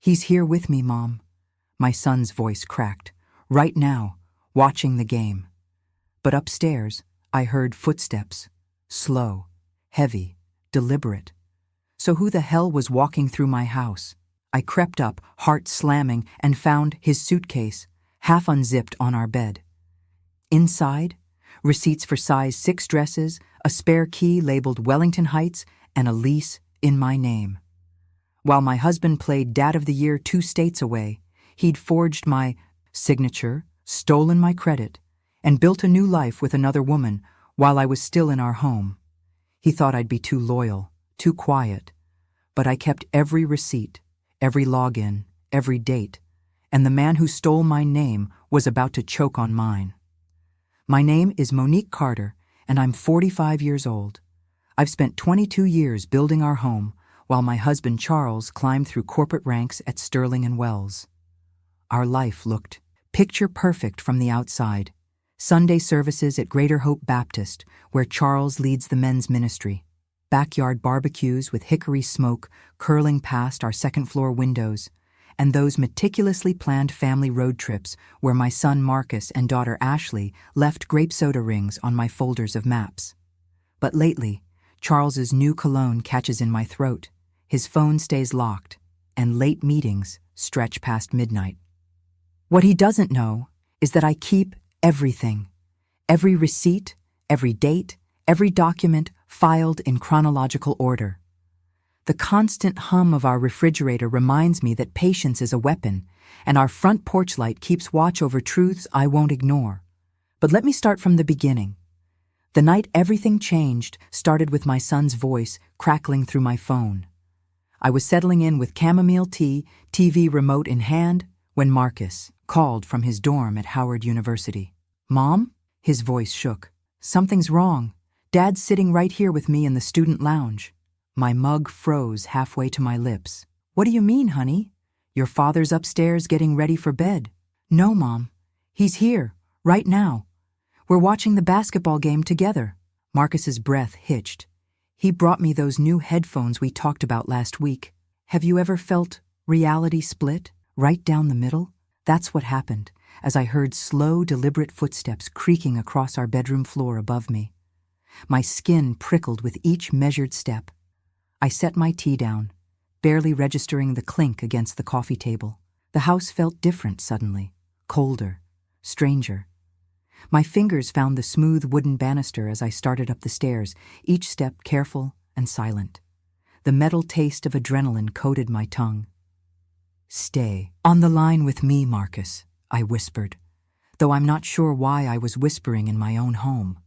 He's here with me, Mom. My son's voice cracked. Right now, watching the game. But upstairs, I heard footsteps. Slow, heavy, deliberate. So who the hell was walking through my house? I crept up, heart slamming, and found his suitcase, half unzipped on our bed. Inside, receipts for size 6 dresses, a spare key labeled Wellington Heights, and a lease in my name. While my husband played Dad of the Year 2 states away, he'd forged my signature, stolen my credit, and built a new life with another woman while I was still in our home. He thought I'd be too loyal, too quiet, but I kept every receipt, every login, every date, and the man who stole my name was about to choke on mine. My name is Monique Carter, and I'm 45 years old. I've spent 22 years building our home, while my husband Charles climbed through corporate ranks at Sterling and Wells. Our life looked picture perfect from the outside. Sunday services at Greater Hope Baptist, where Charles leads the men's ministry. Backyard barbecues with hickory smoke curling past our second-floor windows, and those meticulously planned family road trips where my son Marcus and daughter Ashley left grape soda rings on my folders of maps. But lately, Charles's new cologne catches in my throat, his phone stays locked, and late meetings stretch past midnight. What he doesn't know is that I keep everything. Every receipt, every date, every document filed in chronological order. The constant hum of our refrigerator reminds me that patience is a weapon, and our front porch light keeps watch over truths I won't ignore. But let me start from the beginning. The night everything changed started with my son's voice crackling through my phone. I was settling in with chamomile tea, TV remote in hand, when Marcus called from his dorm at Howard University. "Mom?" His voice shook. "Something's wrong. Dad's sitting right here with me in the student lounge." My mug froze halfway to my lips. "What do you mean, honey? Your father's upstairs getting ready for bed." "No, Mom. He's here, right now. We're watching the basketball game together." Marcus's breath hitched. "He brought me those new headphones we talked about last week. Have you ever felt reality split, right down the middle?" That's what happened as I heard slow, deliberate footsteps creaking across our bedroom floor above me. My skin prickled with each measured step. I set my tea down, barely registering the clink against the coffee table. The house felt different suddenly, colder, stranger. My fingers found the smooth wooden banister as I started up the stairs, each step careful and silent. The metal taste of adrenaline coated my tongue. "Stay on the line with me, Marcus," I whispered, though I'm not sure why I was whispering in my own home.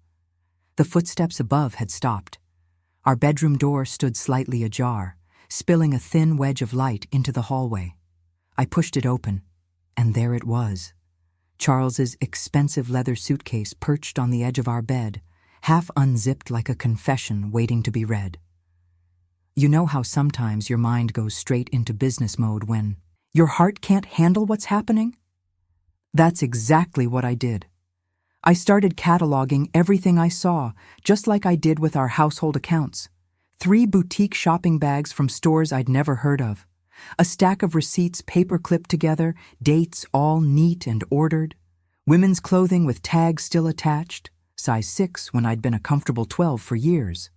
The footsteps above had stopped. Our bedroom door stood slightly ajar, spilling a thin wedge of light into the hallway. I pushed it open, and there it was. Charles's expensive leather suitcase perched on the edge of our bed, half unzipped like a confession waiting to be read. You know how sometimes your mind goes straight into business mode when your heart can't handle what's happening? That's exactly what I did. I started cataloging everything I saw, just like I did with our household accounts. 3 boutique shopping bags from stores I'd never heard of. A stack of receipts paper-clipped together, dates all neat and ordered. Women's clothing with tags still attached, size 6 when I'd been a comfortable 12 for years.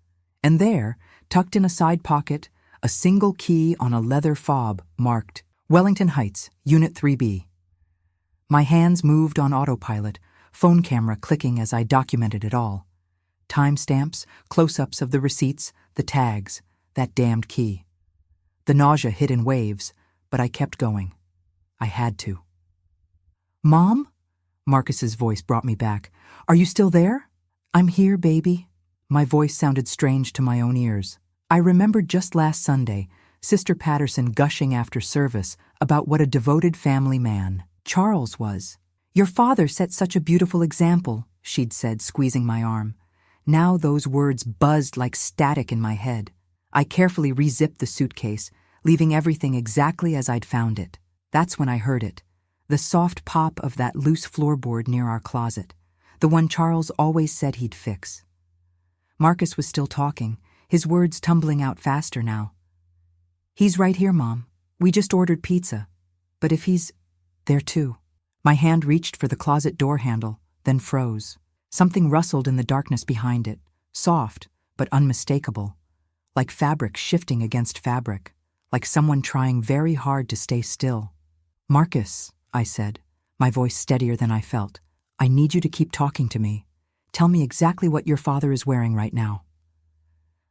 And there, tucked in a side pocket, a single key on a leather fob marked Wellington Heights, Unit 3B. My hands moved on autopilot, phone camera clicking as I documented it all. Timestamps, close-ups of the receipts, the tags, that damned key. The nausea hit in waves, but I kept going. I had to. "Mom?" Marcus's voice brought me back. "Are you still there?" "I'm here, baby." My voice sounded strange to my own ears. I remembered just last Sunday, Sister Patterson gushing after service about what a devoted family man Charles was. "Your father set such a beautiful example," she'd said, squeezing my arm. Now those words buzzed like static in my head. I carefully re-zipped the suitcase, leaving everything exactly as I'd found it. That's when I heard it. The soft pop of that loose floorboard near our closet, the one Charles always said he'd fix. Marcus was still talking, his words tumbling out faster now. "He's right here, Mom. We just ordered pizza. But if he's there too. My hand reached for the closet door handle, then froze. Something rustled in the darkness behind it, soft but unmistakable, like fabric shifting against fabric, like someone trying very hard to stay still. "Marcus," I said, my voice steadier than I felt, "I need you to keep talking to me. Tell me exactly what your father is wearing right now."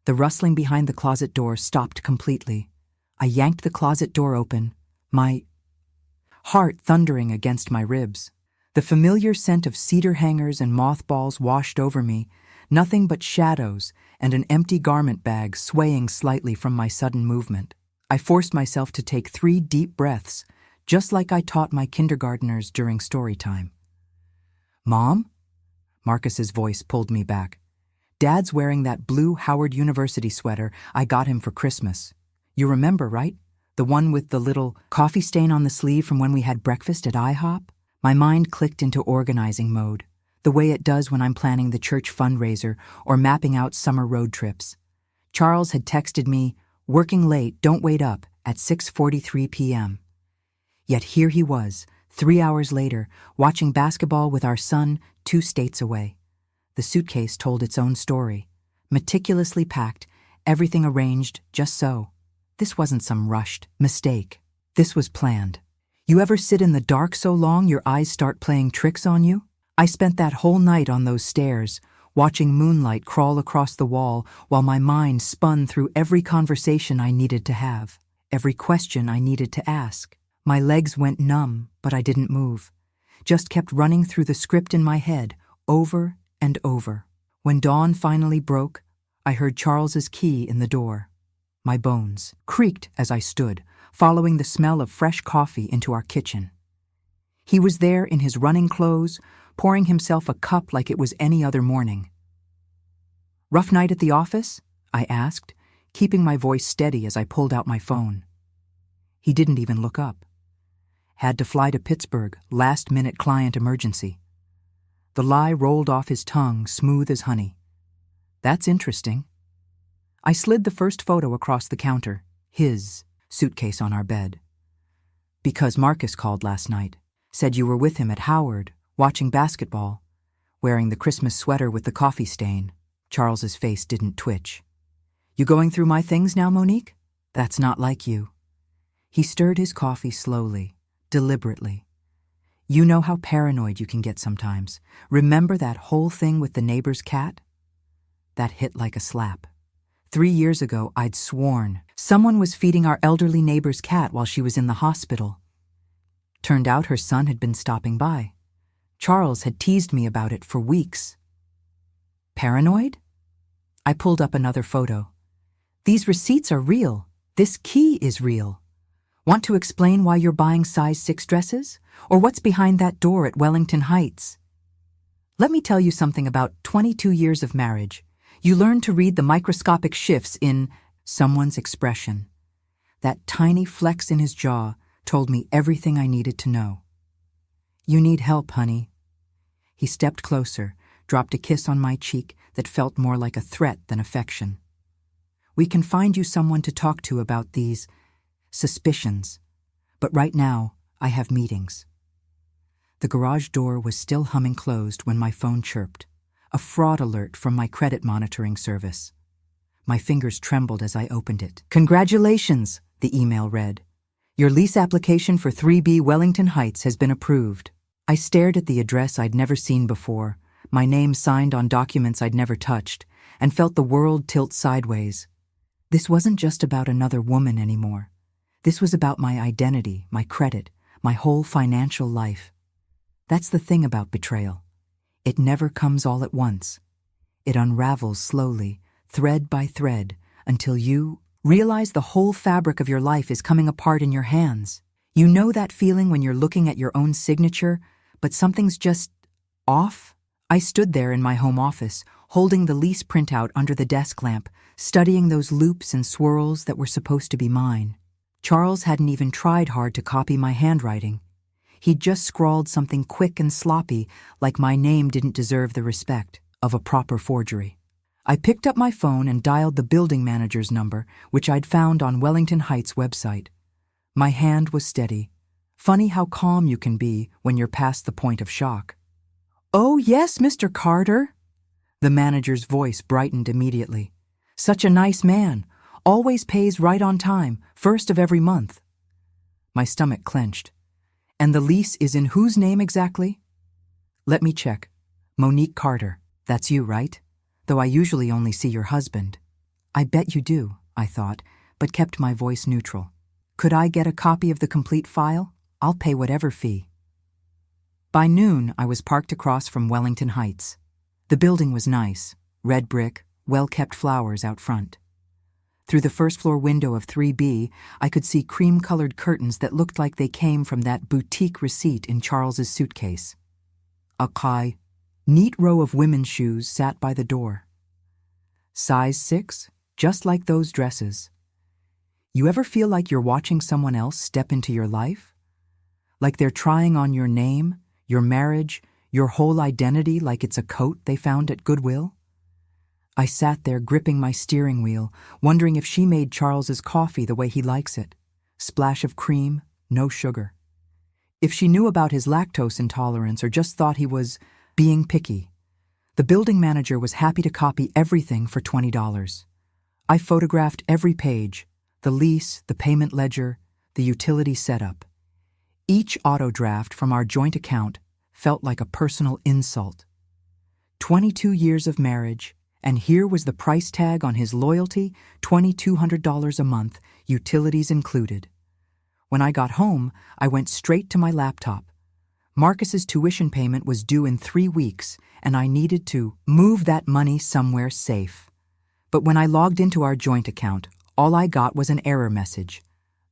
The rustling behind the closet door stopped completely. I yanked the closet door open, my heart thundering against my ribs. The familiar scent of cedar hangers and mothballs washed over me, nothing but shadows and an empty garment bag swaying slightly from my sudden movement. I forced myself to take 3 deep breaths, just like I taught my kindergartners during story time. "Mom?" Marcus's voice pulled me back. "Dad's wearing that blue Howard University sweater I got him for Christmas. You remember, right? The one with the little coffee stain on the sleeve from when we had breakfast at IHOP?" My mind clicked into organizing mode, the way it does when I'm planning the church fundraiser or mapping out summer road trips. Charles had texted me, "Working late, don't wait up," at 6:43 p.m. Yet here he was, 3 hours later, watching basketball with our son 2 states away. The suitcase told its own story, meticulously packed, everything arranged just so. This wasn't some rushed mistake. This was planned. You ever sit in the dark so long your eyes start playing tricks on you? I spent that whole night on those stairs, watching moonlight crawl across the wall while my mind spun through every conversation I needed to have, every question I needed to ask. My legs went numb, but I didn't move, just kept running through the script in my head, over and over. When dawn finally broke, I heard Charles's key in the door. My bones creaked as I stood, following the smell of fresh coffee into our kitchen. He was there in his running clothes, pouring himself a cup like it was any other morning. "Rough night at the office?" I asked, keeping my voice steady as I pulled out my phone. He didn't even look up. "Had to fly to Pittsburgh, last-minute client emergency." The lie rolled off his tongue, smooth as honey. "That's interesting." I slid the first photo across the counter, his suitcase on our bed. "Because Marcus called last night. Said you were with him at Howard, watching basketball, wearing the Christmas sweater with the coffee stain." Charles's face didn't twitch. "You going through my things now, Monique? That's not like you." He stirred his coffee slowly, deliberately. "You know how paranoid you can get sometimes. Remember that whole thing with the neighbor's cat?" That hit like a slap. 3 years ago, I'd sworn someone was feeding our elderly neighbor's cat while she was in the hospital. Turned out her son had been stopping by. Charles had teased me about it for weeks. Paranoid? I pulled up another photo. "These receipts are real. This key is real. Want to explain why you're buying size 6 dresses? Or what's behind that door at Wellington Heights?" Let me tell you something about 22 years of marriage. You learn to read the microscopic shifts in someone's expression. That tiny flex in his jaw told me everything I needed to know. "You need help, honey." He stepped closer, dropped a kiss on my cheek that felt more like a threat than affection. "We can find you someone to talk to about these suspicions, but right now I have meetings." The garage door was still humming closed when my phone chirped, a fraud alert from my credit monitoring service. My fingers trembled as I opened it. "Congratulations," the email read. "Your lease application for 3B Wellington Heights has been approved." I stared at the address I'd never seen before, my name signed on documents I'd never touched, and felt the world tilt sideways. This wasn't just about another woman anymore. This was about my identity, my credit, my whole financial life. That's the thing about betrayal. It never comes all at once. It unravels slowly, thread by thread, until you realize the whole fabric of your life is coming apart in your hands. You know that feeling when you're looking at your own signature, but something's just off? I stood there in my home office, holding the lease printout under the desk lamp, studying those loops and swirls that were supposed to be mine. Charles hadn't even tried hard to copy my handwriting. He'd just scrawled something quick and sloppy, like my name didn't deserve the respect of a proper forgery. I picked up my phone and dialed the building manager's number, which I'd found on Wellington Heights' website. My hand was steady. Funny how calm you can be when you're past the point of shock. "Oh, yes, Mr. Carter." The manager's voice brightened immediately. "Such a nice man. Always pays right on time, first of every month." My stomach clenched. "And the lease is in whose name exactly?" "Let me check. Monique Carter. That's you, right? Though I usually only see your husband." "I bet you do," I thought, but kept my voice neutral. "Could I get a copy of the complete file? I'll pay whatever fee." By noon, I was parked across from Wellington Heights. The building was nice, red brick, well-kept flowers out front. Through the first-floor window of 3B, I could see cream-colored curtains that looked like they came from that boutique receipt in Charles's suitcase. A neat row of women's shoes sat by the door. Size 6, just like those dresses. You ever feel like you're watching someone else step into your life? Like they're trying on your name, your marriage, your whole identity like it's a coat they found at Goodwill? I sat there gripping my steering wheel, wondering if she made Charles's coffee the way he likes it. Splash of cream, no sugar. If she knew about his lactose intolerance or just thought he was being picky. The building manager was happy to copy everything for $20. I photographed every page, the lease, the payment ledger, the utility setup. Each auto draft from our joint account felt like a personal insult. 22 years of marriage, and here was the price tag on his loyalty, $2,200 a month, utilities included. When I got home, I went straight to my laptop. Marcus's tuition payment was due in 3 weeks, and I needed to move that money somewhere safe. But when I logged into our joint account, all I got was an error message.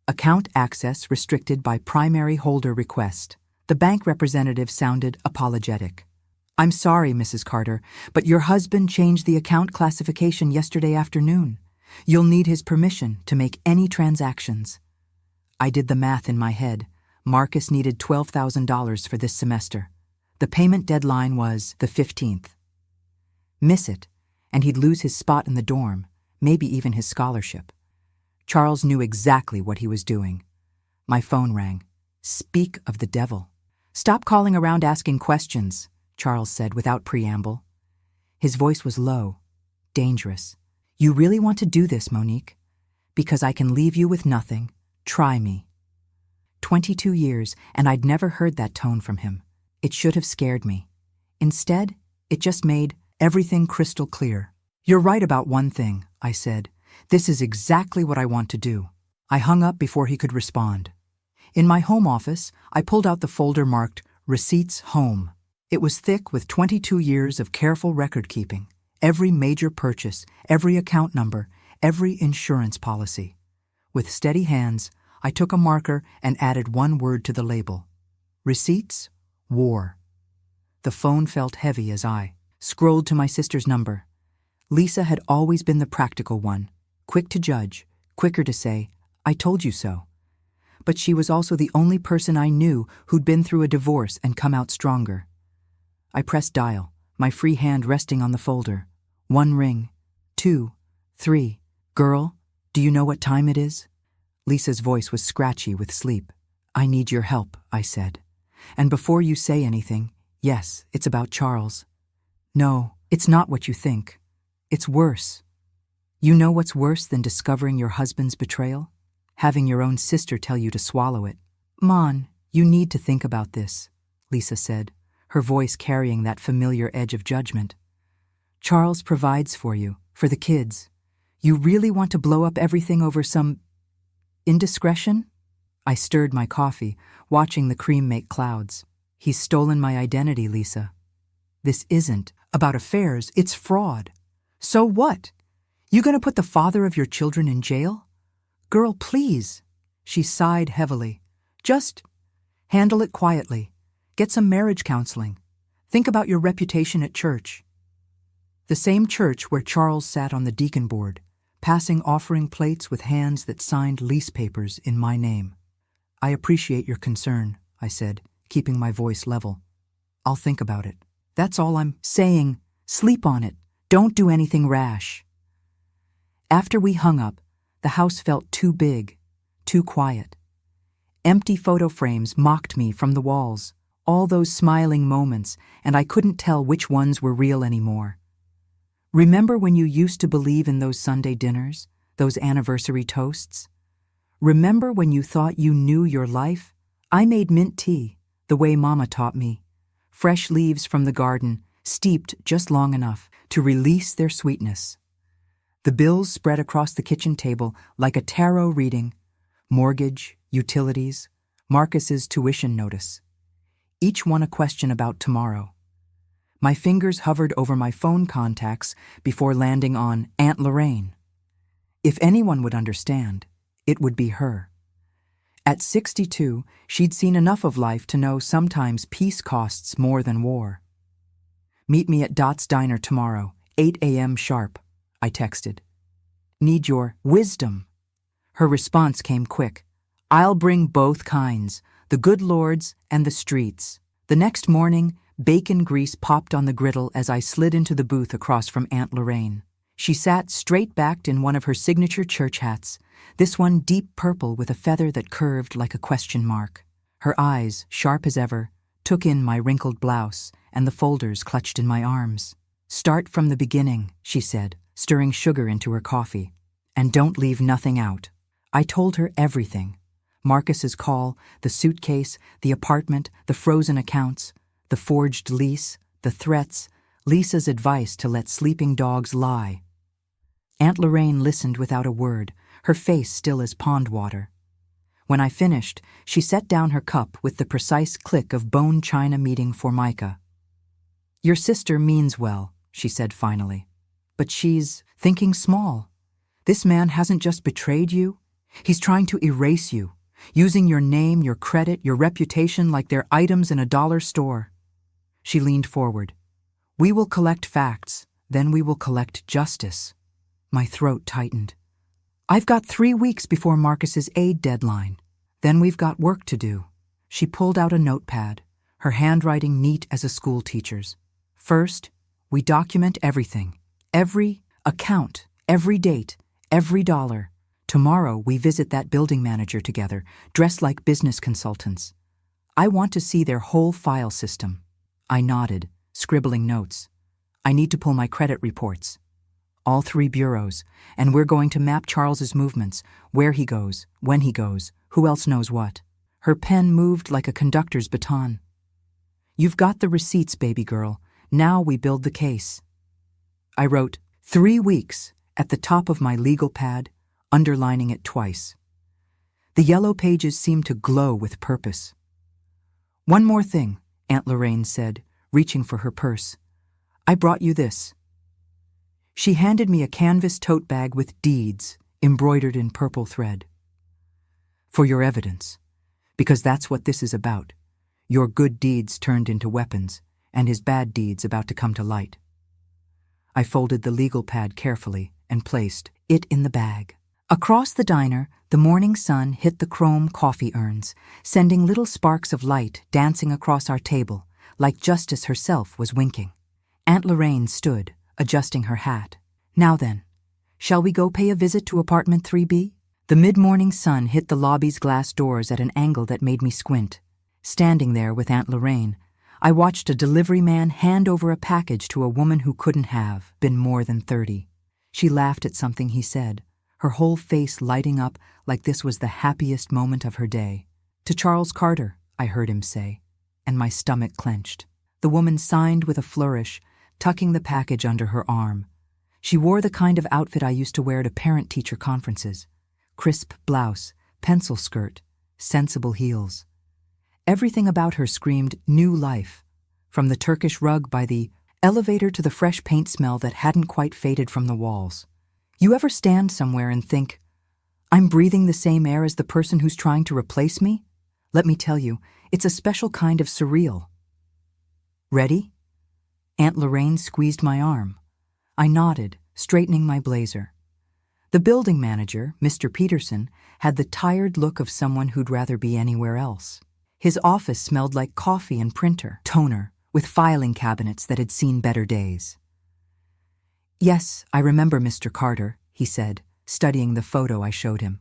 Account access restricted by primary holder request. The bank representative sounded apologetic. "I'm sorry, Mrs. Carter, but your husband changed the account classification yesterday afternoon. You'll need his permission to make any transactions." I did the math in my head. Marcus needed $12,000 for this semester. The payment deadline was the 15th. Miss it, and he'd lose his spot in the dorm, maybe even his scholarship. Charles knew exactly what he was doing. My phone rang. Speak of the devil. "Stop calling around asking questions," Charles said without preamble. His voice was low, dangerous. "You really want to do this, Monique? Because I can leave you with nothing. Try me." 22 years, and I'd never heard that tone from him. It should have scared me. Instead, it just made everything crystal clear. "You're right about one thing," I said. "This is exactly what I want to do." I hung up before he could respond. In my home office, I pulled out the folder marked Receipts Home. It was thick with 22 years of careful record-keeping, every major purchase, every account number, every insurance policy. With steady hands, I took a marker and added one word to the label. Receipts, War. The phone felt heavy as I scrolled to my sister's number. Lisa had always been the practical one, quick to judge, quicker to say, "I told you so." But she was also the only person I knew who'd been through a divorce and come out stronger. I pressed dial, my free hand resting on the folder. 1 ring, 2, 3. "Girl, do you know what time it is?" Lisa's voice was scratchy with sleep. "I need your help," I said. "And before you say anything, yes, it's about Charles." "No, it's not what you think. It's worse." "You know what's worse than discovering your husband's betrayal? Having your own sister tell you to swallow it." "Mon, you need to think about this," Lisa said, her voice carrying that familiar edge of judgment. "Charles provides for you, for the kids. You really want to blow up everything over some indiscretion?" I stirred my coffee, watching the cream make clouds. "He's stolen my identity, Lisa. This isn't about affairs, it's fraud. So what? You gonna put the father of your children in jail? Girl, please." She sighed heavily. "Just handle it quietly. Get some marriage counseling. Think about your reputation at church." The same church where Charles sat on the deacon board, passing offering plates with hands that signed lease papers in my name. "I appreciate your concern," I said, keeping my voice level. "I'll think about it. That's all I'm saying. Sleep on it. Don't do anything rash." After we hung up, the house felt too big, too quiet. Empty photo frames mocked me from the walls, all those smiling moments, and I couldn't tell which ones were real anymore. Remember when you used to believe in those Sunday dinners, those anniversary toasts? Remember when you thought you knew your life? I made mint tea, the way Mama taught me. Fresh leaves from the garden, steeped just long enough to release their sweetness. The bills spread across the kitchen table like a tarot reading: mortgage, utilities, Marcus's tuition notice. Each one a question about tomorrow. My fingers hovered over my phone contacts before landing on Aunt Lorraine. If anyone would understand, it would be her. At 62, she'd seen enough of life to know sometimes peace costs more than war. "Meet me at Dot's Diner tomorrow, 8 a.m. sharp," I texted. "Need your wisdom." Her response came quick. "I'll bring both kinds, the good lords and the streets." The next morning, bacon grease popped on the griddle as I slid into the booth across from Aunt Lorraine. She sat straight-backed in one of her signature church hats, this one deep purple with a feather that curved like a question mark. Her eyes, sharp as ever, took in my wrinkled blouse and the folders clutched in my arms. "Start from the beginning," she said, stirring sugar into her coffee. "And don't leave nothing out." I told her everything. Marcus's call, the suitcase, the apartment, the frozen accounts, the forged lease, the threats, Lisa's advice to let sleeping dogs lie. Aunt Lorraine listened without a word, her face still as pond water. When I finished, she set down her cup with the precise click of bone china meeting Formica. "Your sister means well," she said finally. "But she's thinking small. This man hasn't just betrayed you. He's trying to erase you, using your name, your credit, your reputation like they're items in a dollar store." She leaned forward. "We will collect facts, then we will collect justice." My throat tightened. "I've got 3 weeks before Marcus's aid deadline. Then we've got work to do." She pulled out a notepad, her handwriting neat as a school teacher's. "First, we document everything. Every account, every date, every dollar. Tomorrow we visit that building manager together, dressed like business consultants. I want to see their whole file system." I nodded, scribbling notes. "I need to pull my credit reports. All 3 bureaus, and we're going to map Charles's movements, where he goes, when he goes, who else knows what." Her pen moved like a conductor's baton. "You've got the receipts, baby girl. Now we build the case." I wrote 3 weeks at the top of my legal pad, underlining it twice. The yellow pages seemed to glow with purpose. "One more thing," Aunt Lorraine said, reaching for her purse. "I brought you this." She handed me a canvas tote bag with deeds embroidered in purple thread. "For your evidence, because that's what this is about. Your good deeds turned into weapons, and his bad deeds about to come to light." I folded the legal pad carefully and placed it in the bag. Across the diner, the morning sun hit the chrome coffee urns, sending little sparks of light dancing across our table, like Justice herself was winking. Aunt Lorraine stood, adjusting her hat. "Now then, shall we go pay a visit to apartment 3B? The mid-morning sun hit the lobby's glass doors at an angle that made me squint. Standing there with Aunt Lorraine, I watched a delivery man hand over a package to a woman who couldn't have been more than 30. She laughed at something he said, her whole face lighting up like this was the happiest moment of her day. "To Charles Carter," I heard him say, and my stomach clenched. The woman signed with a flourish, tucking the package under her arm. She wore the kind of outfit I used to wear to parent-teacher conferences. Crisp blouse, pencil skirt, sensible heels. Everything about her screamed new life, from the Turkish rug by the elevator to the fresh paint smell that hadn't quite faded from the walls. You ever stand somewhere and think, "I'm breathing the same air as the person who's trying to replace me"? Let me tell you, it's a special kind of surreal. "Ready?" Aunt Lorraine squeezed my arm. I nodded, straightening my blazer. The building manager, Mr. Peterson, had the tired look of someone who'd rather be anywhere else. His office smelled like coffee and printer, toner, with filing cabinets that had seen better days. "Yes, I remember Mr. Carter," he said, studying the photo I showed him.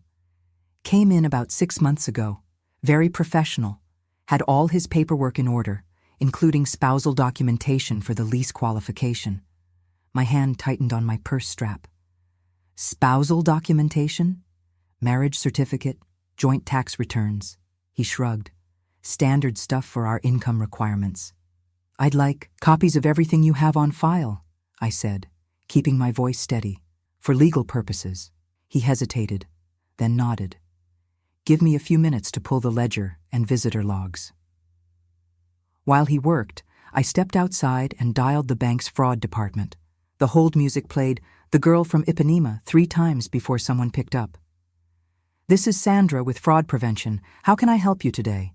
"Came in about 6 months ago. very professional, had all his paperwork in order, including spousal documentation for the lease qualification. My hand tightened on my purse strap. Spousal documentation? Marriage certificate, joint tax returns. He shrugged. Standard stuff for our income requirements. I'd like copies of everything you have on file, I said, keeping my voice steady. For legal purposes. He hesitated, then nodded. Give me a few minutes to pull the ledger and visitor logs. While he worked, I stepped outside and dialed the bank's fraud department. The hold music played "The Girl from Ipanema" 3 times before someone picked up. This is Sandra with Fraud Prevention. How can I help you today?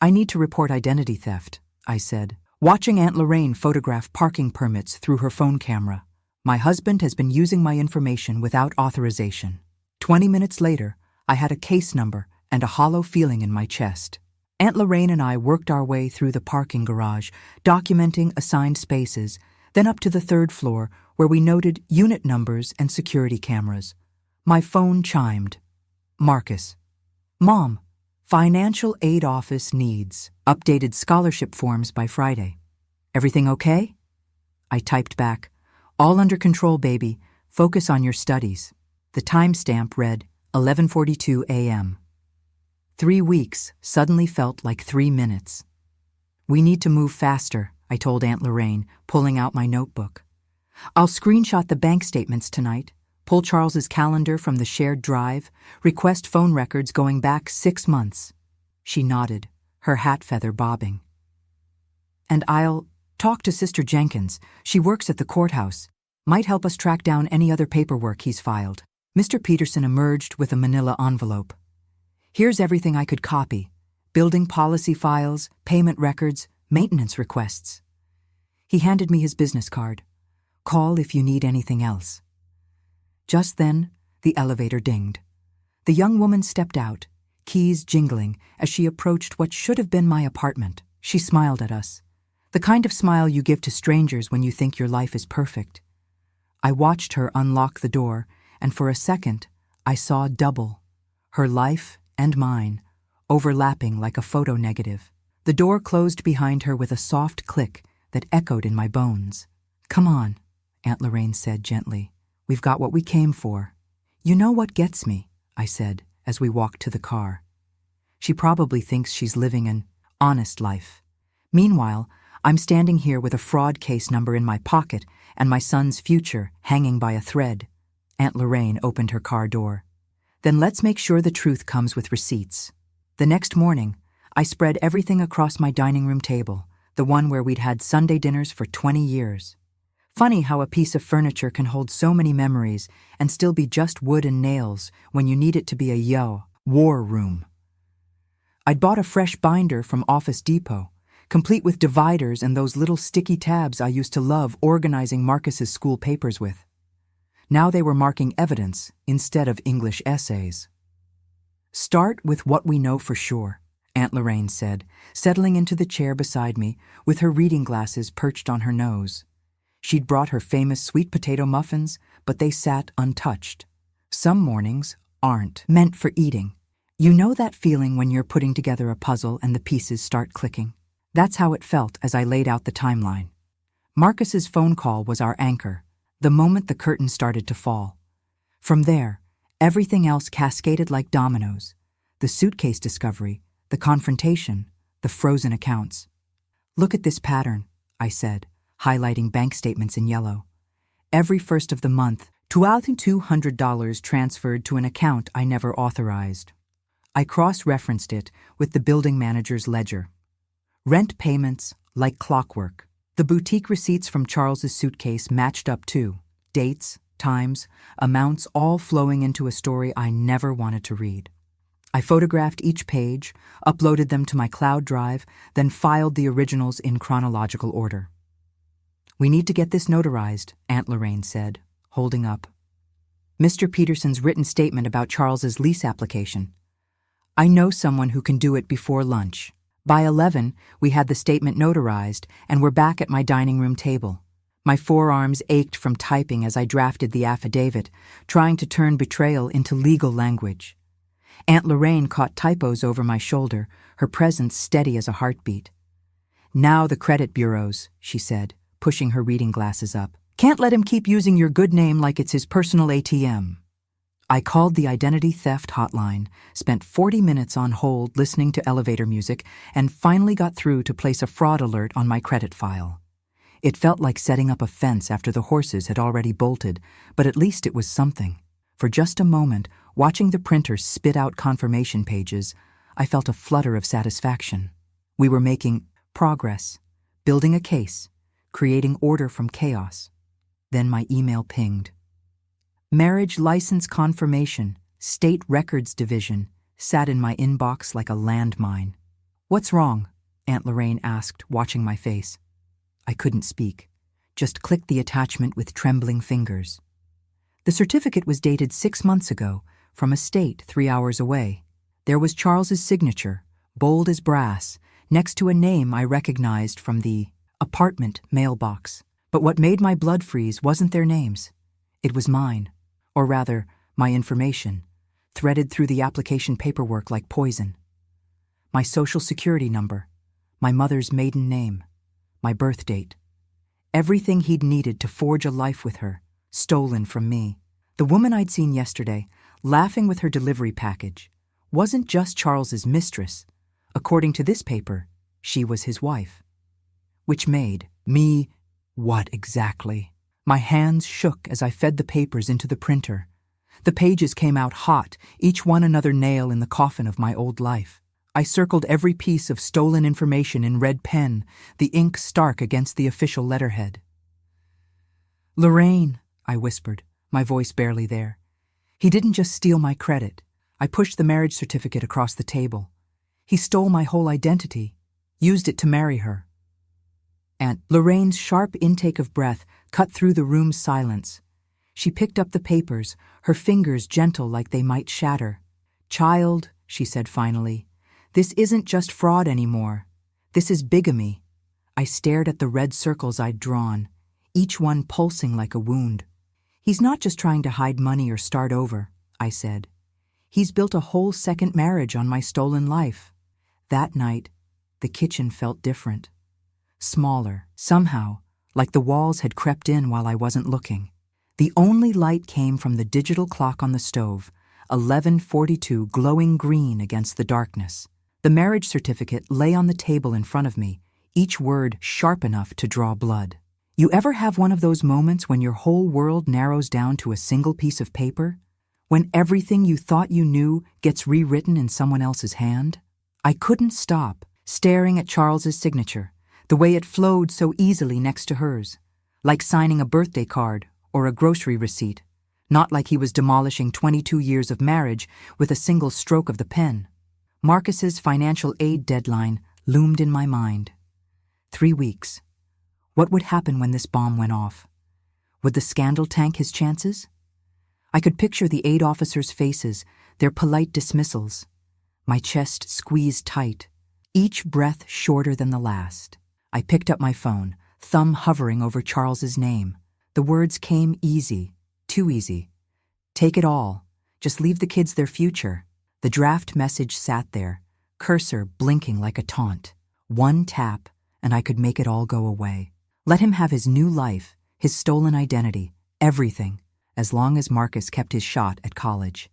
I need to report identity theft, I said, watching Aunt Lorraine photograph parking permits through her phone camera. My husband has been using my information without authorization. 20 minutes later, I had a case number and a hollow feeling in my chest. Aunt Lorraine and I worked our way through the parking garage, documenting assigned spaces, then up to the 3rd floor where we noted unit numbers and security cameras. My phone chimed. Marcus. Mom, financial aid office needs updated scholarship forms by Friday. Everything okay? I typed back. All under control, baby. Focus on your studies. The timestamp read 11:42 a.m. 3 weeks suddenly felt like 3 minutes. We need to move faster, I told Aunt Lorraine, pulling out my notebook. I'll screenshot the bank statements tonight, pull Charles's calendar from the shared drive, request phone records going back 6 months. She nodded, her hat feather bobbing. And I'll talk to Sister Jenkins. She works at the courthouse. Might help us track down any other paperwork he's filed. Mr. Peterson emerged with a manila envelope. Here's everything I could copy. Building policy files, payment records, maintenance requests. He handed me his business card. Call if you need anything else. Just then, the elevator dinged. The young woman stepped out, keys jingling, as she approached what should have been my apartment. She smiled at us. The kind of smile you give to strangers when you think your life is perfect. I watched her unlock the door, and for a second, I saw double. Her life and mine, overlapping like a photo negative. The door closed behind her with a soft click that echoed in my bones. Come on, Aunt Lorraine said gently. We've got what we came for. You know what gets me, I said as we walked to the car. She probably thinks she's living an honest life. Meanwhile, I'm standing here with a fraud case number in my pocket and my son's future hanging by a thread. Aunt Lorraine opened her car door. Then let's make sure the truth comes with receipts. The next morning, I spread everything across my dining room table, the one where we'd had Sunday dinners for 20 years. Funny how a piece of furniture can hold so many memories and still be just wood and nails when you need it to be a war room. I'd bought a fresh binder from Office Depot, complete with dividers and those little sticky tabs I used to love organizing Marcus's school papers with. Now they were marking evidence instead of English essays. Start with what we know for sure, Aunt Lorraine said, settling into the chair beside me with her reading glasses perched on her nose. She'd brought her famous sweet potato muffins, but they sat untouched. Some mornings aren't meant for eating. You know that feeling when you're putting together a puzzle and the pieces start clicking? That's how it felt as I laid out the timeline. Marcus's phone call was our anchor, the moment the curtain started to fall. From there, everything else cascaded like dominoes. The suitcase discovery, the confrontation, the frozen accounts. Look at this pattern, I said, highlighting bank statements in yellow. Every first of the month, $2,200 transferred to an account I never authorized. I cross-referenced it with the building manager's ledger. Rent payments, like clockwork. The boutique receipts from Charles's suitcase matched up too. Dates, times, amounts all flowing into a story I never wanted to read. I photographed each page, uploaded them to my cloud drive, then filed the originals in chronological order. We need to get this notarized, Aunt Lorraine said, holding up Mr. Peterson's written statement about Charles's lease application. I know someone who can do it before lunch. By 11, we had the statement notarized and were back at my dining room table. My forearms ached from typing as I drafted the affidavit, trying to turn betrayal into legal language. Aunt Lorraine caught typos over my shoulder, her presence steady as a heartbeat. "Now the credit bureaus," she said, pushing her reading glasses up. "Can't let him keep using your good name like it's his personal ATM." I called the identity theft hotline, spent 40 minutes on hold listening to elevator music, and finally got through to place a fraud alert on my credit file. It felt like setting up a fence after the horses had already bolted, but at least it was something. For just a moment, watching the printer spit out confirmation pages, I felt a flutter of satisfaction. We were making progress, building a case, creating order from chaos. Then my email pinged. Marriage license confirmation, State Records Division, sat in my inbox like a landmine. "What's wrong?" Aunt Lorraine asked, watching my face. I couldn't speak, just clicked the attachment with trembling fingers. The certificate was dated 6 months ago, from a state 3 hours away. There was Charles's signature, bold as brass, next to a name I recognized from the apartment mailbox. But what made my blood freeze wasn't their names. It was mine, or rather, my information, threaded through the application paperwork like poison. My social security number, my mother's maiden name, my birth date. Everything he'd needed to forge a life with her, stolen from me. The woman I'd seen yesterday, laughing with her delivery package, wasn't just Charles's mistress. According to this paper, she was his wife. Which made me what exactly? My hands shook as I fed the papers into the printer. The pages came out hot, each one another nail in the coffin of my old life. I circled every piece of stolen information in red pen, the ink stark against the official letterhead. "Lorraine," I whispered, my voice barely there. "He didn't just steal my credit." I pushed the marriage certificate across the table. "He stole my whole identity, used it to marry her." Aunt Lorraine's sharp intake of breath cut through the room's silence. She picked up the papers, her fingers gentle like they might shatter. "Child," she said finally, "this isn't just fraud anymore. This is bigamy." I stared at the red circles I'd drawn, each one pulsing like a wound. "He's not just trying to hide money or start over," I said. "He's built a whole second marriage on my stolen life." That night, the kitchen felt different. Smaller, somehow, like the walls had crept in while I wasn't looking. The only light came from the digital clock on the stove, 11:42 glowing green against the darkness. The marriage certificate lay on the table in front of me, each word sharp enough to draw blood. You ever have one of those moments when your whole world narrows down to a single piece of paper? When everything you thought you knew gets rewritten in someone else's hand? I couldn't stop, staring at Charles's signature, the way it flowed so easily next to hers, like signing a birthday card or a grocery receipt, not like he was demolishing 22 years of marriage with a single stroke of the pen. Marcus's financial aid deadline loomed in my mind. 3 weeks. What would happen when this bomb went off? Would the scandal tank his chances? I could picture the aid officers' faces, their polite dismissals. My chest squeezed tight, each breath shorter than the last. I picked up my phone, thumb hovering over Charles's name. The words came easy, too easy. "Take it all. Just leave the kids their future." The draft message sat there, cursor blinking like a taunt. One tap, and I could make it all go away. Let him have his new life, his stolen identity, everything, as long as Marcus kept his shot at college.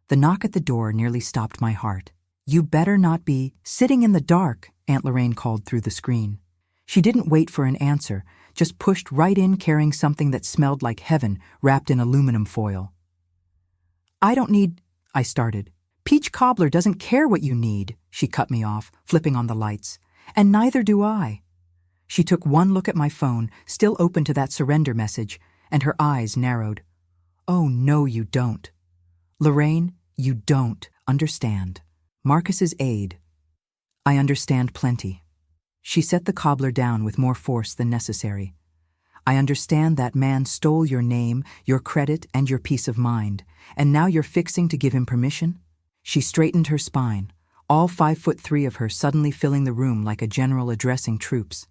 The knock at the door nearly stopped my heart. "You better not be sitting in the dark," Aunt Lorraine called through the screen. She didn't wait for an answer, just pushed right in carrying something that smelled like heaven wrapped in aluminum foil. "I don't need," I started. "Peach Cobbler doesn't care what you need," she cut me off, flipping on the lights. "And neither do I." She took one look at my phone, still open to that surrender message, and her eyes narrowed. "Oh, no, you don't. Lorraine, you don't understand. Marcus's aid. I understand plenty." She set the cobbler down with more force than necessary. "I understand that man stole your name, your credit, and your peace of mind, and now you're fixing to give him permission?" She straightened her spine, all 5'3" of her suddenly filling the room like a general addressing troops.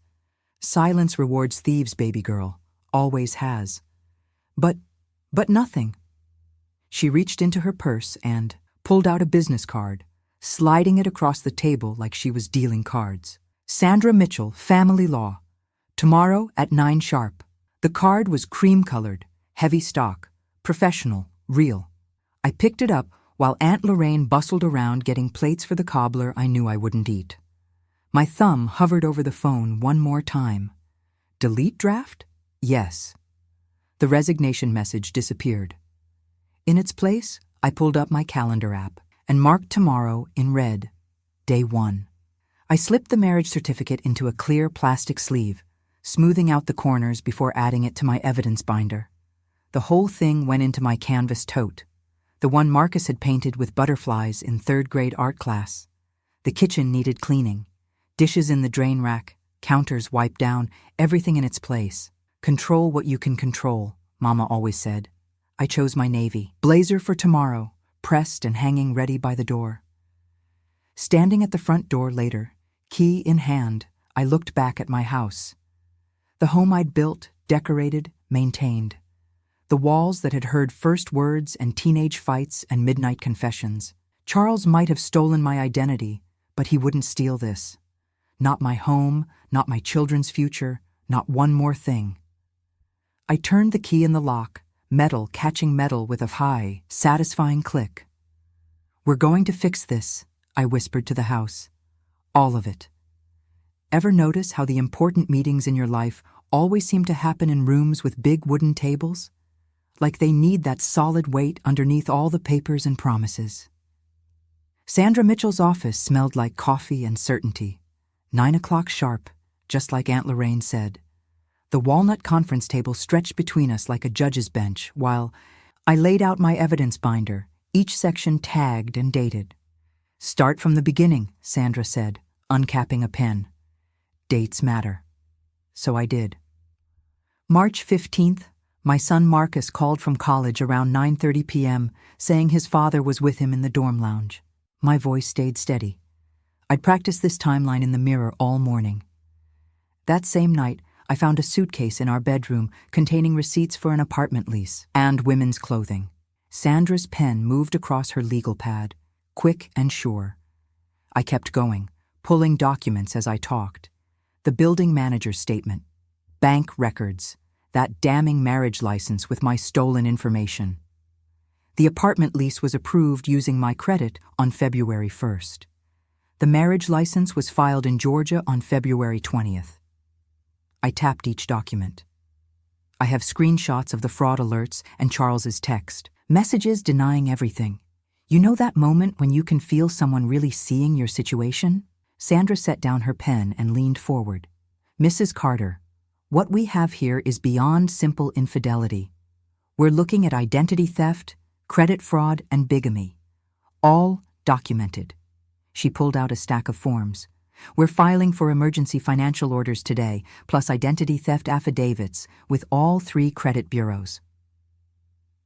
"Silence rewards thieves, baby girl. Always has." But nothing." She reached into her purse and, pulled out a business card, sliding it across the table like she was dealing cards. Sandra Mitchell, Family Law. Tomorrow at 9 sharp. The card was cream-colored, heavy stock, professional, real. I picked it up while Aunt Lorraine bustled around getting plates for the cobbler I knew I wouldn't eat. My thumb hovered over the phone one more time. Delete draft? Yes. The resignation message disappeared. In its place, I pulled up my calendar app and marked tomorrow in red, day 1. I slipped the marriage certificate into a clear plastic sleeve, smoothing out the corners before adding it to my evidence binder. The whole thing went into my canvas tote, the one Marcus had painted with butterflies in 3rd grade art class. The kitchen needed cleaning. Dishes in the drain rack, counters wiped down, everything in its place. Control what you can control, Mama always said. I chose my navy. Blazer for tomorrow, pressed and hanging ready by the door. Standing at the front door later, key in hand, I looked back at my house. The home I'd built, decorated, maintained. The walls that had heard first words and teenage fights and midnight confessions. Charles might have stolen my identity, but he wouldn't steal this. Not my home, not my children's future, not one more thing. I turned the key in the lock, metal catching metal with a high, satisfying click. We're going to fix this, I whispered to the house. All of it. Ever notice how the important meetings in your life always seem to happen in rooms with big wooden tables? Like they need that solid weight underneath all the papers and promises. Sandra Mitchell's office smelled like coffee and certainty. 9 o'clock sharp, just like Aunt Lorraine said. The walnut conference table stretched between us like a judge's bench while I laid out my evidence binder, each section tagged and dated. Start from the beginning, Sandra said, uncapping a pen. Dates matter. So I did. March 15th, my son Marcus called from college around 9:30 p.m., saying his father was with him in the dorm lounge. My voice stayed steady. I'd practiced this timeline in the mirror all morning. That same night, I found a suitcase in our bedroom containing receipts for an apartment lease and women's clothing. Sandra's pen moved across her legal pad, quick and sure. I kept going, pulling documents as I talked. The building manager's statement, bank records, that damning marriage license with my stolen information. The apartment lease was approved using my credit on February 1st. The marriage license was filed in Georgia on February 20th. I tapped each document. I have screenshots of the fraud alerts and Charles's text, messages denying everything. You know that moment when you can feel someone really seeing your situation? Sandra set down her pen and leaned forward. Mrs. Carter, what we have here is beyond simple infidelity. We're looking at identity theft, credit fraud, and bigamy. All documented. She pulled out a stack of forms. We're filing for emergency financial orders today, plus identity theft affidavits with all 3 credit bureaus.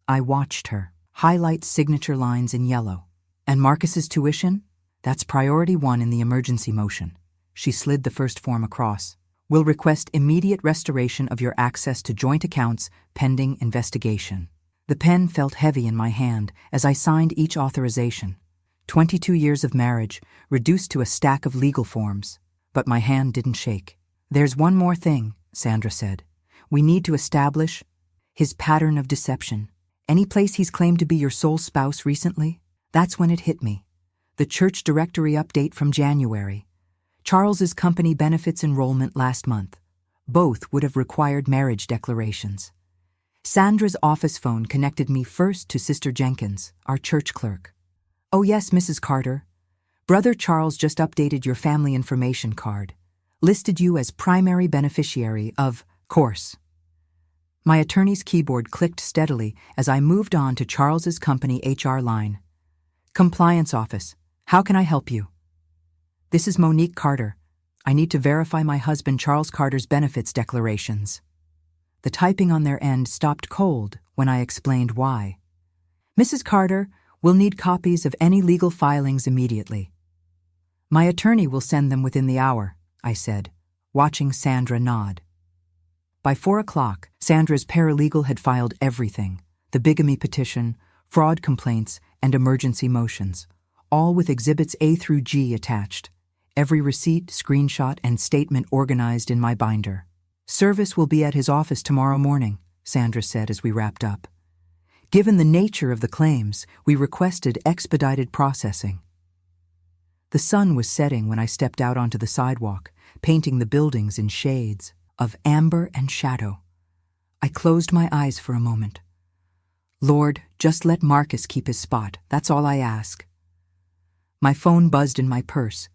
I watched her, highlight signature lines in yellow. And Marcus's tuition? That's priority 1 in the emergency motion. She slid the first form across. We'll request immediate restoration of your access to joint accounts pending investigation. The pen felt heavy in my hand as I signed each authorization. 22 years of marriage, reduced to a stack of legal forms. But my hand didn't shake. There's one more thing, Sandra said. We need to establish his pattern of deception. Any place he's claimed to be your sole spouse recently? That's when it hit me. The church directory update from January. Charles's company benefits enrollment last month. Both would have required marriage declarations. Sandra's office phone connected me first to Sister Jenkins, our church clerk. Oh yes, Mrs. Carter. Brother Charles just updated your family information card. Listed you as primary beneficiary of course. My attorney's keyboard clicked steadily as I moved on to Charles's company HR line. Compliance office. How can I help you? This is Monique Carter. I need to verify my husband Charles Carter's benefits declarations. The typing on their end stopped cold when I explained why. Mrs. Carter, we'll need copies of any legal filings immediately. My attorney will send them within the hour, I said, watching Sandra nod. By 4 o'clock, Sandra's paralegal had filed everything: the bigamy petition, fraud complaints, and emergency motions, all with exhibits A through G attached. Every receipt, screenshot, and statement organized in my binder. "Service will be at his office tomorrow morning," Sandra said as we wrapped up. Given the nature of the claims, we requested expedited processing. The sun was setting when I stepped out onto the sidewalk, painting the buildings in shades of amber and shadow. I closed my eyes for a moment. Lord, just let Marcus keep his spot. That's all I ask. My phone buzzed in my purse.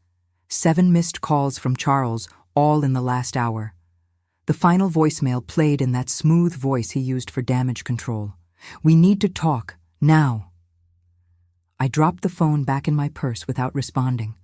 7 missed calls from Charles, all in the last hour. The final voicemail played in that smooth voice he used for damage control. "We need to talk, now." I dropped the phone back in my purse without responding.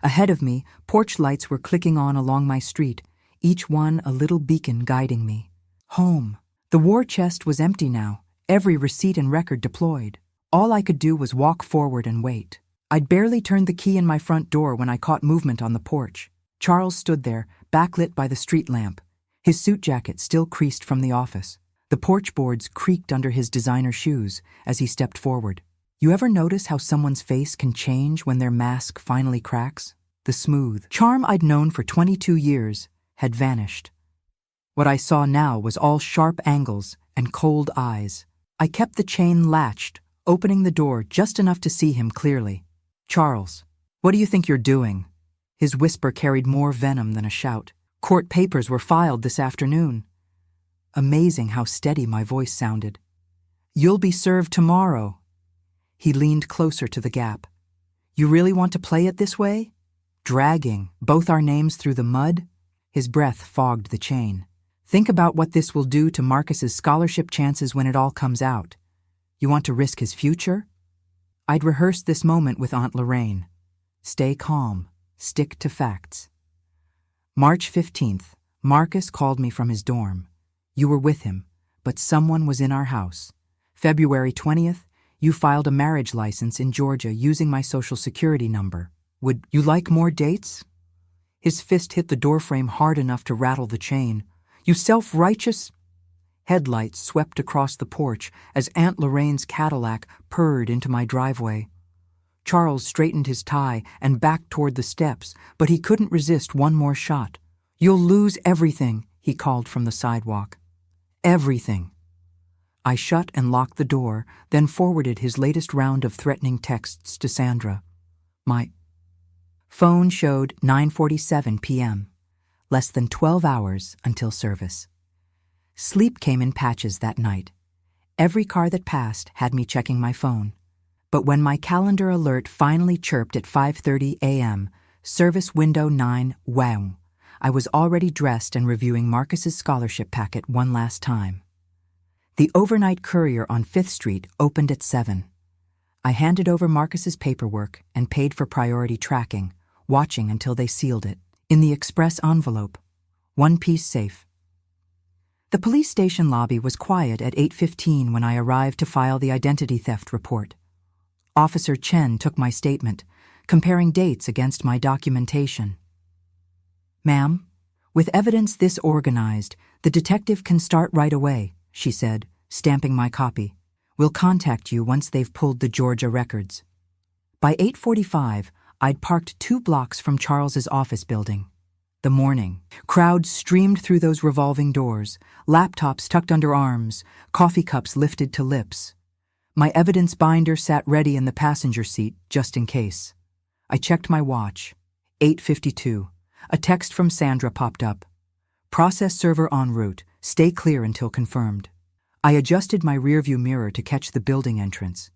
Ahead of me, porch lights were clicking on along my street, each one a little beacon guiding me. Home. The war chest was empty now, every receipt and record deployed. All I could do was walk forward and wait. I'd barely turned the key in my front door when I caught movement on the porch. Charles stood there, backlit by the street lamp, his suit jacket still creased from the office. The porch boards creaked under his designer shoes as he stepped forward. You ever notice how someone's face can change when their mask finally cracks? The smooth charm I'd known for 22 years had vanished. What I saw now was all sharp angles and cold eyes. I kept the chain latched, opening the door just enough to see him clearly. "Charles, what do you think you're doing?" His whisper carried more venom than a shout. "Court papers were filed this afternoon." Amazing how steady my voice sounded. "You'll be served tomorrow." He leaned closer to the gap. "You really want to play it this way? Dragging both our names through the mud?" His breath fogged the chain. "Think about what this will do to Marcus's scholarship chances when it all comes out. You want to risk his future?" I'd rehearsed this moment with Aunt Lorraine. Stay calm. Stick to facts. March 15th, Marcus called me from his dorm. You were with him, but someone was in our house. February 20th, you filed a marriage license in Georgia using my social security number. Would you like more dates? His fist hit the doorframe hard enough to rattle the chain. "You self-righteous—" Headlights swept across the porch as Aunt Lorraine's Cadillac purred into my driveway. Charles straightened his tie and backed toward the steps, but he couldn't resist one more shot. "You'll lose everything," he called from the sidewalk. "Everything." I shut and locked the door, then forwarded his latest round of threatening texts to Sandra. My phone showed 9:47 p.m., less than 12 hours until service. Sleep came in patches that night. Every car that passed had me checking my phone. But when my calendar alert finally chirped at 5:30 a.m., service window 9, wow, I was already dressed and reviewing Marcus's scholarship packet one last time. The overnight courier on 5th Street opened at 7. I handed over Marcus's paperwork and paid for priority tracking, watching until they sealed it. In the express envelope, one piece safe. The police station lobby was quiet at 8:15 when I arrived to file the identity theft report. Officer Chen took my statement, comparing dates against my documentation. "Ma'am, with evidence this organized, the detective can start right away," she said, stamping my copy. "We'll contact you once they've pulled the Georgia records." By 8:45, I'd parked 2 blocks from Charles's office building. The morning. Crowds streamed through those revolving doors, laptops tucked under arms, coffee cups lifted to lips. My evidence binder sat ready in the passenger seat, just in case. I checked my watch. 8:52. A text from Sandra popped up. "Process server en route. Stay clear until confirmed." I adjusted my rearview mirror to catch the building entrance.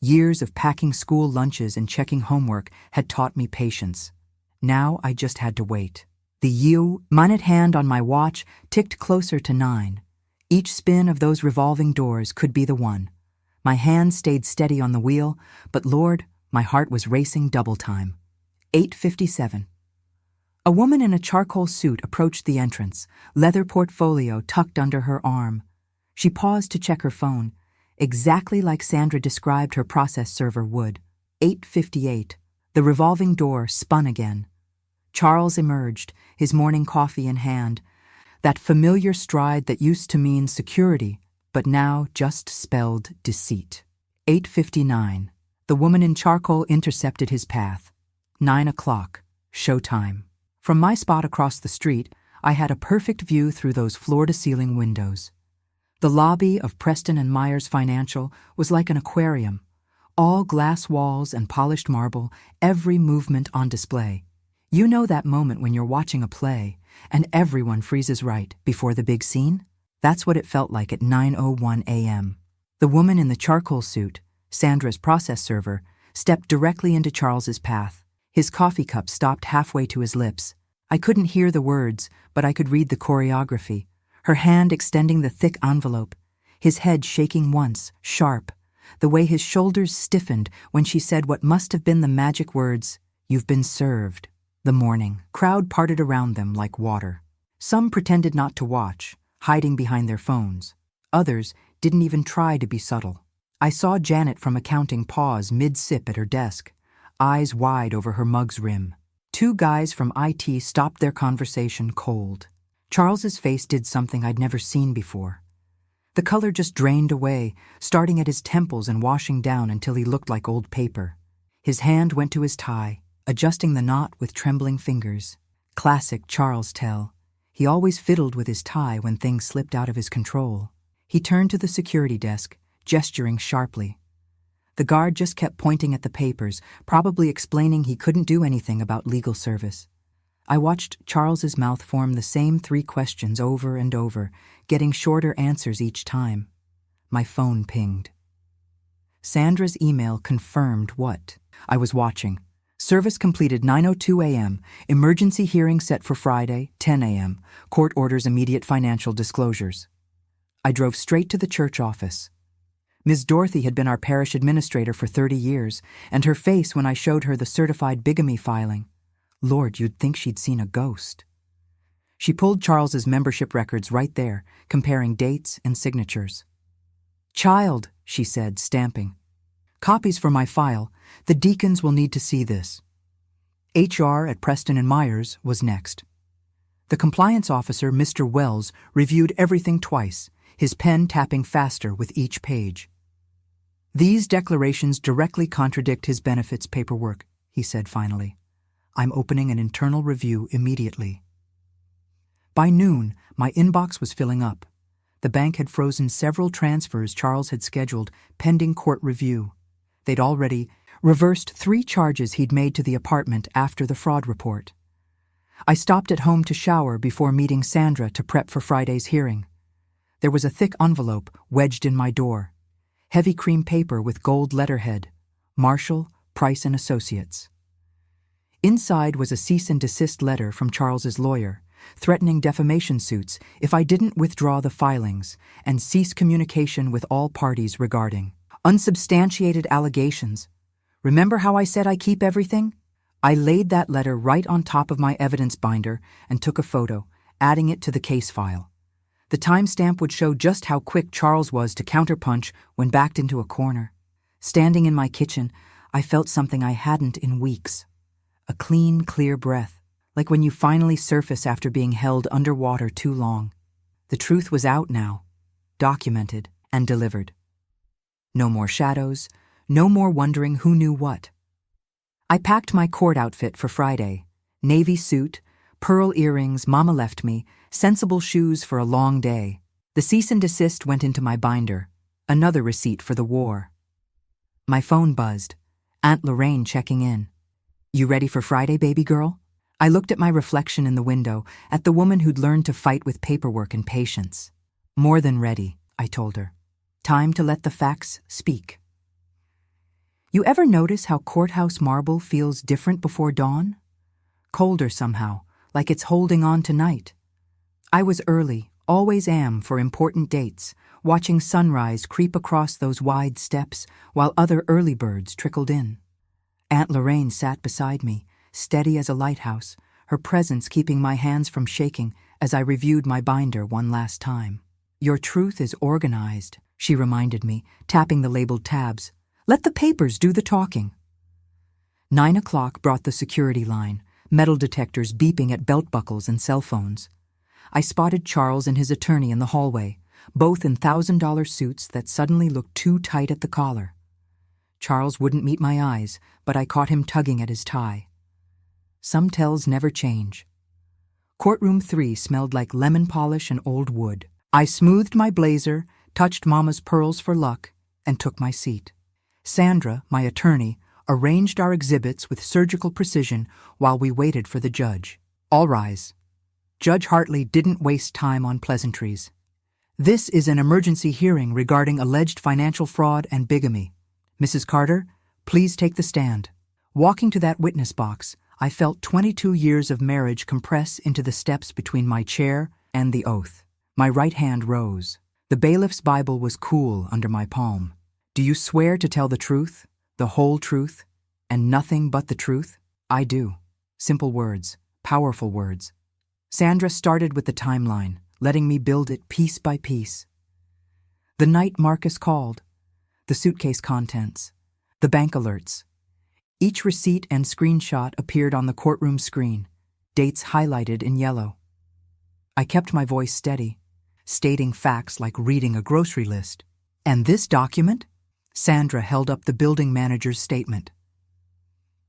Years of packing school lunches and checking homework had taught me patience. Now I just had to wait. The minute hand on my watch ticked closer to 9. Each spin of those revolving doors could be the one. My hand stayed steady on the wheel, but Lord, my heart was racing double time. 8:57. A woman in a charcoal suit approached the entrance, leather portfolio tucked under her arm. She paused to check her phone, exactly like Sandra described her process server would. 8:58. The revolving door spun again. Charles emerged, his morning coffee in hand, that familiar stride that used to mean security, but now just spelled deceit. 8:59. The woman in charcoal intercepted his path. 9 o'clock. Showtime. From my spot across the street, I had a perfect view through those floor-to-ceiling windows. The lobby of Preston and Myers Financial was like an aquarium. All glass walls and polished marble, every movement on display. You know that moment when you're watching a play and everyone freezes right before the big scene? That's what it felt like at 9:01 a.m. The woman in the charcoal suit, Sandra's process server, stepped directly into Charles's path. His coffee cup stopped halfway to his lips. I couldn't hear the words, but I could read the choreography. Her hand extending the thick envelope, his head shaking once, sharp, the way his shoulders stiffened when she said what must have been the magic words, "You've been served." The morning crowd parted around them like water. Some pretended not to watch, hiding behind their phones. Others didn't even try to be subtle. I saw Janet from accounting pause mid-sip at her desk, eyes wide over her mug's rim. Two guys from IT stopped their conversation cold. Charles's face did something I'd never seen before. The color just drained away, starting at his temples and washing down until he looked like old paper. His hand went to his tie, adjusting the knot with trembling fingers. Classic Charles tell. He always fiddled with his tie when things slipped out of his control. He turned to the security desk, gesturing sharply. The guard just kept pointing at the papers, probably explaining he couldn't do anything about legal service. I watched Charles's mouth form the same 3 questions over and over, getting shorter answers each time. My phone pinged. Sandra's email confirmed what I was watching. Service completed 9:02 a.m. Emergency hearing set for Friday, 10 a.m. Court orders immediate financial disclosures. I drove straight to the church office. Ms. Dorothy had been our parish administrator for 30 years, and her face when I showed her the certified bigamy filing. Lord, you'd think she'd seen a ghost. She pulled Charles's membership records right there, comparing dates and signatures. "Child," she said, stamping. "Copies for my file. The deacons will need to see this." HR at Preston and Myers was next. The compliance officer, Mr. Wells, reviewed everything twice, his pen tapping faster with each page. "These declarations directly contradict his benefits paperwork," he said finally. "I'm opening an internal review immediately." By noon, my inbox was filling up. The bank had frozen several transfers Charles had scheduled pending court review. They'd already reversed 3 charges he'd made to the apartment after the fraud report. I stopped at home to shower before meeting Sandra to prep for Friday's hearing. There was a thick envelope wedged in my door. Heavy cream paper with gold letterhead, Marshall, Price and Associates. Inside was a cease and desist letter from Charles's lawyer, threatening defamation suits if I didn't withdraw the filings and cease communication with all parties regarding unsubstantiated allegations. Remember how I said I keep everything? I laid that letter right on top of my evidence binder and took a photo, adding it to the case file. The timestamp would show just how quick Charles was to counterpunch when backed into a corner. Standing in my kitchen, I felt something I hadn't in weeks. A clean, clear breath, like when you finally surface after being held underwater too long. The truth was out now, documented and delivered. No more shadows, no more wondering who knew what. I packed my court outfit for Friday. Navy suit, pearl earrings Mama left me, sensible shoes for a long day. The cease and desist went into my binder, another receipt for the war. My phone buzzed. Aunt Lorraine checking in. "You ready for Friday, baby girl?" I looked at my reflection in the window, at the woman who'd learned to fight with paperwork and patience. "More than ready," I told her. "Time to let the facts speak." You ever notice how courthouse marble feels different before dawn? Colder somehow, like it's holding on tonight. I was early, always am for important dates, watching sunrise creep across those wide steps while other early birds trickled in. Aunt Lorraine sat beside me, steady as a lighthouse, her presence keeping my hands from shaking as I reviewed my binder one last time. "Your truth is organized," she reminded me, tapping the labeled tabs. "Let the papers do the talking." 9 o'clock brought the security line, metal detectors beeping at belt buckles and cell phones. I spotted Charles and his attorney in the hallway, both in $1,000 suits that suddenly looked too tight at the collar. Charles wouldn't meet my eyes, but I caught him tugging at his tie. Some tells never change. Courtroom 3 smelled like lemon polish and old wood. I smoothed my blazer, touched Mama's pearls for luck, and took my seat. Sandra, my attorney, arranged our exhibits with surgical precision while we waited for the judge. All rise. Judge Hartley didn't waste time on pleasantries. This is an emergency hearing regarding alleged financial fraud and bigamy. Mrs. Carter, please take the stand. Walking to that witness box, I felt 22 years of marriage compress into the steps between my chair and the oath. My right hand rose. The bailiff's Bible was cool under my palm. Do you swear to tell the truth, the whole truth, and nothing but the truth? I do. Simple words, powerful words. Sandra started with the timeline, letting me build it piece by piece. The night Marcus called, the suitcase contents, the bank alerts. Each receipt and screenshot appeared on the courtroom screen, dates highlighted in yellow. I kept my voice steady, stating facts like reading a grocery list. And this document? Sandra held up the building manager's statement.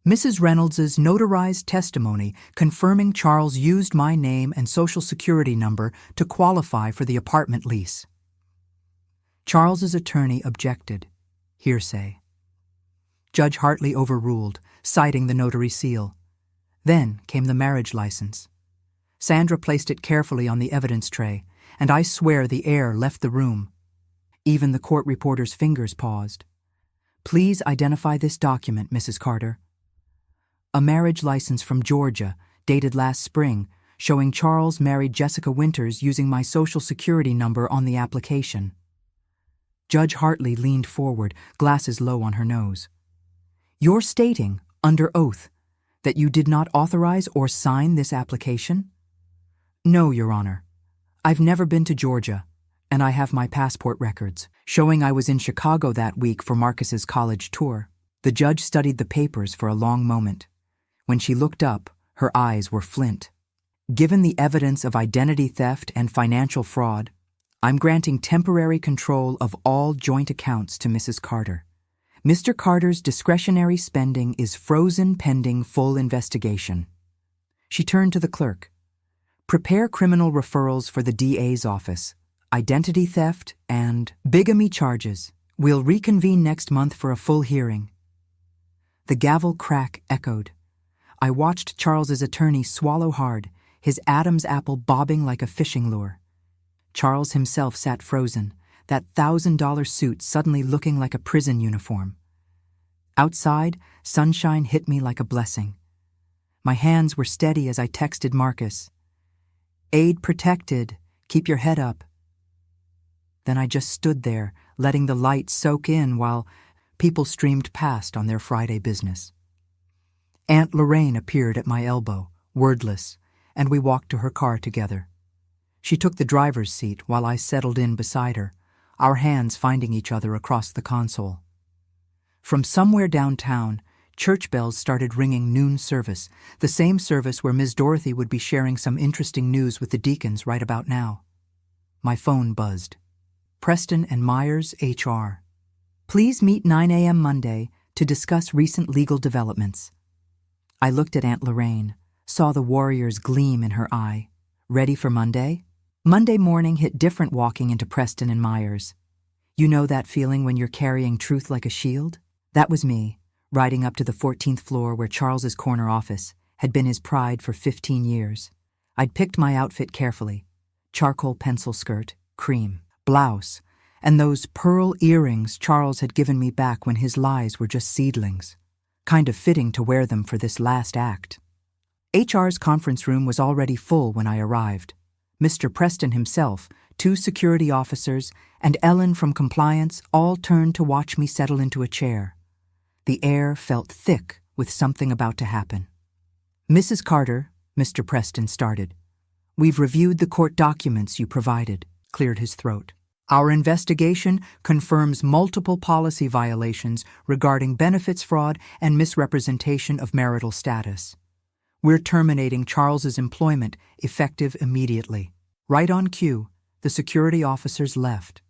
Mrs. Reynolds's notarized testimony confirming Charles used my name and social security number to qualify for the apartment lease. Charles's attorney objected. Hearsay. Judge Hartley overruled, citing the notary seal. Then came the marriage license. Sandra placed it carefully on the evidence tray, and I swear the air left the room. Even the court reporter's fingers paused. Please identify this document, Mrs. Carter. A marriage license from Georgia, dated last spring, showing Charles married Jessica Winters using my social security number on the application. Judge Hartley leaned forward, glasses low on her nose. You're stating, under oath, that you did not authorize or sign this application? No, Your Honor. I've never been to Georgia, and I have my passport records, showing I was in Chicago that week for Marcus's college tour. The judge studied the papers for a long moment. When she looked up, her eyes were flint. Given the evidence of identity theft and financial fraud, I'm granting temporary control of all joint accounts to Mrs. Carter. Mr. Carter's discretionary spending is frozen pending full investigation. She turned to the clerk. Prepare criminal referrals for the DA's office, identity theft, and bigamy charges. We'll reconvene next month for a full hearing. The gavel crack echoed. I watched Charles's attorney swallow hard, his Adam's apple bobbing like a fishing lure. Charles himself sat frozen, that $1,000 suit suddenly looking like a prison uniform. Outside, sunshine hit me like a blessing. My hands were steady as I texted Marcus. Aid protected, keep your head up. Then I just stood there, letting the light soak in while people streamed past on their Friday business. Aunt Lorraine appeared at my elbow, wordless, and we walked to her car together. She took the driver's seat while I settled in beside her, our hands finding each other across the console. From somewhere downtown, church bells started ringing noon service, the same service where Ms. Dorothy would be sharing some interesting news with the deacons right about now. My phone buzzed. Preston and Myers, HR. Please meet 9 a.m. Monday to discuss recent legal developments. I looked at Aunt Lorraine, saw the warrior's gleam in her eye. Ready for Monday? Monday morning hit different walking into Preston and Myers. You know that feeling when you're carrying truth like a shield? That was me, riding up to the 14th floor where Charles's corner office had been his pride for 15 years. I'd picked my outfit carefully. Charcoal pencil skirt, cream, blouse, and those pearl earrings Charles had given me back when his lies were just seedlings. Kind of fitting to wear them for this last act. HR's conference room was already full when I arrived. Mr. Preston himself, 2 security officers, and Ellen from compliance all turned to watch me settle into a chair. The air felt thick with something about to happen. Mrs. Carter, Mr. Preston started. We've reviewed the court documents you provided, cleared his throat. Our investigation confirms multiple policy violations regarding benefits fraud and misrepresentation of marital status. We're terminating Charles's employment effective immediately. Right on cue, the security officers left.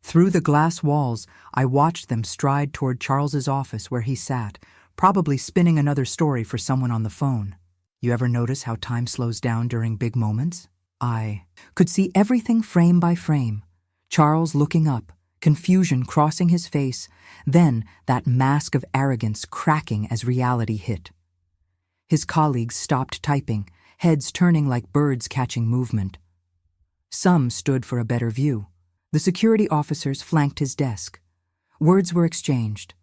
Through the glass walls, I watched them stride toward Charles's office where he sat, probably spinning another story for someone on the phone. You ever notice how time slows down during big moments? I could see everything frame by frame. Charles looking up, confusion crossing his face, then that mask of arrogance cracking as reality hit. His colleagues stopped typing, heads turning like birds catching movement. Some stood for a better view. The security officers flanked his desk. Words were exchanged.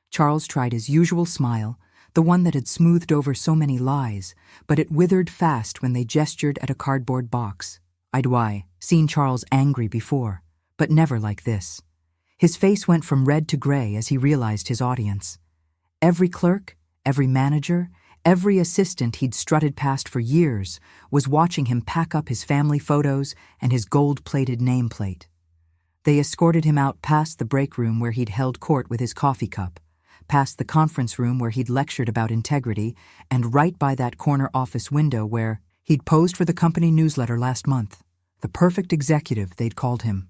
Charles tried his usual smile, the one that had smoothed over so many lies, but it withered fast when they gestured at a cardboard box. I'd seen Charles angry before, but never like this. His face went from red to gray as he realized his audience. Every clerk, every manager, every assistant he'd strutted past for years was watching him pack up his family photos and his gold-plated nameplate. They escorted him out past the break room where he'd held court with his coffee cup, past the conference room where he'd lectured about integrity, and right by that corner office window where he'd posed for the company newsletter last month. The perfect executive, they'd called him.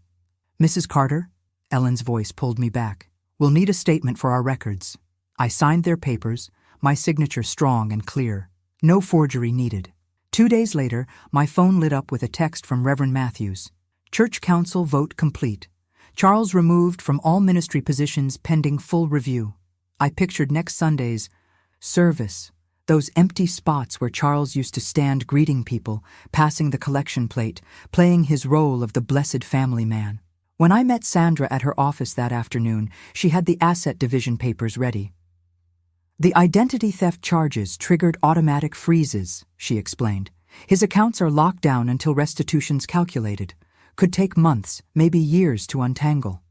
"Mrs. Carter," Ellen's voice pulled me back. "We'll need a statement for our records." I signed their papers, my signature strong and clear. No forgery needed. 2 days later, my phone lit up with a text from Reverend Matthews. Church Council vote complete. Charles removed from all ministry positions pending full review. I pictured next Sunday's service, those empty spots where Charles used to stand greeting people, passing the collection plate, playing his role of the blessed family man. When I met Sandra at her office that afternoon, she had the asset division papers ready. "The identity theft charges triggered automatic freezes," she explained. "His accounts are locked down until restitution's calculated. Could take months, maybe years to untangle."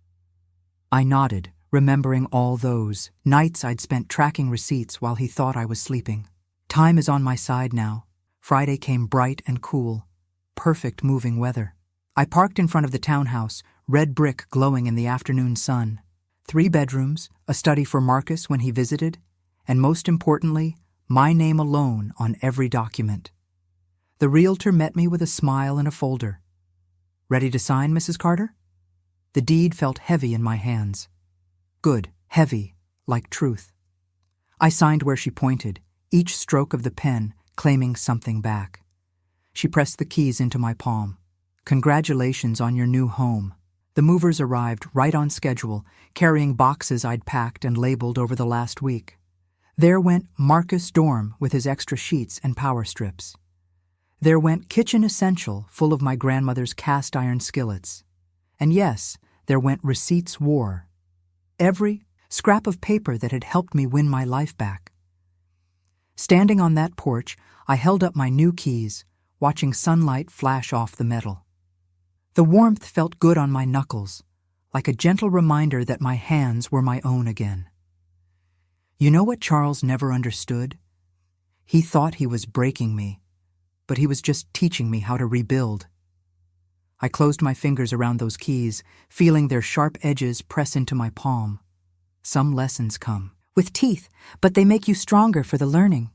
I nodded, remembering all those nights I'd spent tracking receipts while he thought I was sleeping. Time is on my side now. Friday came bright and cool. Perfect moving weather. I parked in front of the townhouse, red brick glowing in the afternoon sun. 3 bedrooms, a study for Marcus when he visited, and most importantly, my name alone on every document. The realtor met me with a smile and a folder. "Ready to sign, Mrs. Carter?" The deed felt heavy in my hands. Good, heavy, like truth. I signed where she pointed, each stroke of the pen claiming something back. She pressed the keys into my palm. "Congratulations on your new home." The movers arrived right on schedule, carrying boxes I'd packed and labeled over the last week. There went Marcus Dorm with his extra sheets and power strips. There went Kitchen Essential full of my grandmother's cast iron skillets. And yes, there went Receipts War. Every scrap of paper that had helped me win my life back. Standing on that porch, I held up my new keys, watching sunlight flash off the metal. The warmth felt good on my knuckles, like a gentle reminder that my hands were my own again. You know what Charles never understood? He thought he was breaking me, but he was just teaching me how to rebuild. I closed my fingers around those keys, feeling their sharp edges press into my palm. Some lessons come with teeth, but they make you stronger for the learning.